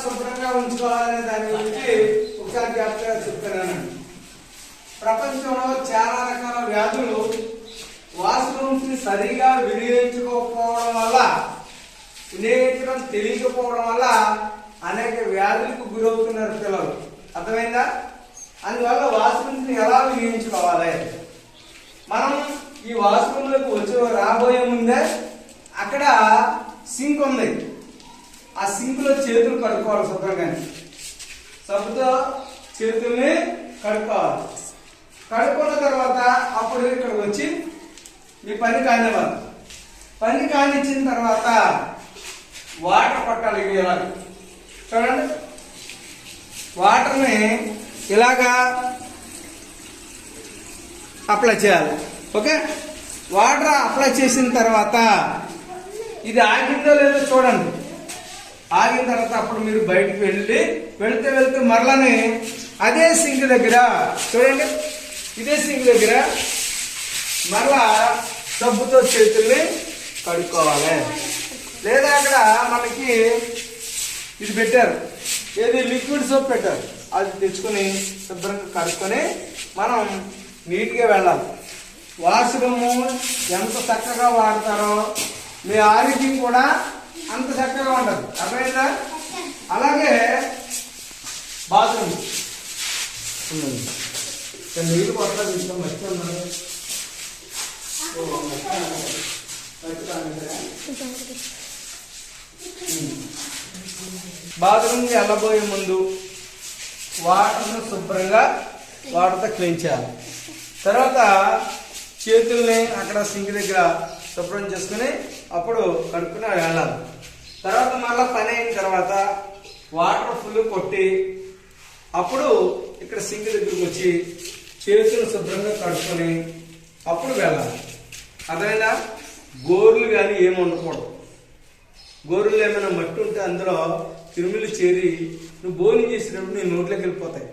శుభ్రంగా ఉంచుకోవాలనే దాని గురించి ఒకసారి జాగ్రత్తగా చెప్తున్నానండి. ప్రపంచంలో చాలా రకాల వ్యాధులు వాష్రూమ్స్ ని సరిగా వినియోగించుకోకపోవడం వల్ల, వినియోగించడం తెలియకపోవడం వల్ల అనేక వ్యాధులకు గురవుతున్నారు పిల్లలు. అర్థమైందా? అందువల్ల వాష్రూమ్స్ ని ఎలా వినియోగించుకోవాలి? మనం ఈ వాష్రూమ్లకు వచ్చి రాబోయే ముందే అక్కడ సింక్ ఉంది. ఆ సింక్ లో చేతులు కడుక్కోవాలి శుభ్రంగా. సబ్బుతో చేతుల్ని కడుక్కోవాలి. కడుక్కున్న తర్వాత అప్పుడు ఇక్కడికి వచ్చి మీ పని కానివ్వాలి. పని కానిచ్చిన తర్వాత వాటర్ పట్టాలి. ఇలా చూడండి, వాటర్ని ఇలాగా అప్లై చేయాలి. ఓకే, వాటర్ అప్లై చేసిన తర్వాత ఇది ఆగిందో లేదో చూడండి. ఆగిన తర్వాత అప్పుడు మీరు బయటికి వెళ్తే మరలని అదే సింక్ దగ్గర చూడండి, ఇదే సింక్ దగ్గర మరలా సబ్బుతో చేతుల్ని కడుక్కోవాలి. లేదా అక్కడ మనకి ఇది పెట్టారు, ఏది లిక్విడ్ సోప్ పెట్టారు, అది తెచ్చుకొని శుభ్రంగా కడుక్కొని మనం నీట్గా వెళ్ళాలి. వాష్రూమ్ ఎంత చక్కగా వాడతారో మీ ఆరోగ్యం కూడా అంత చక్కగా ఉండదు. అర్థమైందా? అలాగే బాత్రూమ్ నీళ్ళు కొత్తగా తీసుకొని మర్చిపోతున్నాను. బాత్రూమ్కి వెళ్ళబోయే ముందు వాటర్ను శుభ్రంగా వాటర్తో క్లీన్ చేయాలి. తర్వాత చేతుల్ని అక్కడ సింక్ దగ్గర శుభ్రం చేసుకుని అప్పుడు కడుక్కుని వెళ్ళాలి. తర్వాత మళ్ళీ పని అయిన తర్వాత వాటర్ ఫుల్ కొట్టి అప్పుడు ఇక్కడ సింక్ దగ్గరికి వచ్చి చేతులు శుభ్రంగా కడుక్కొని అప్పుడు వెళ్ళాలి. అదైనా గోర్లు కానీ ఏమి ఉండకూడదు. గోరులో ఏమైనా మట్టి ఉంటే అందులో క్రిములు చేరి నువ్వు భోజనం చేసినప్పుడు నీ నోట్లోకి వెళ్ళిపోతాయి.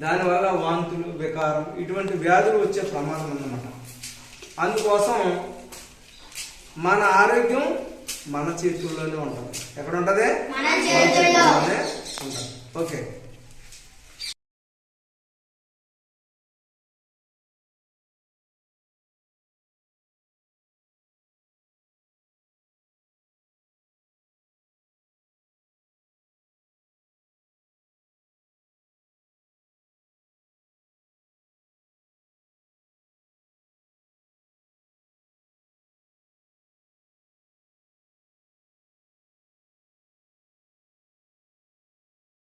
దానివల్ల వాంతులు, వికారం ఇటువంటి వ్యాధులు వచ్చే ప్రమాదం అన్నమాట. అందుకోసం మన ఆరోగ్యం మన చేతుల్లోనే ఉంటుంది. ఎక్కడ ఉంటుంది? మన చేతుల్లోనే ఉంటుంది. ఓకే.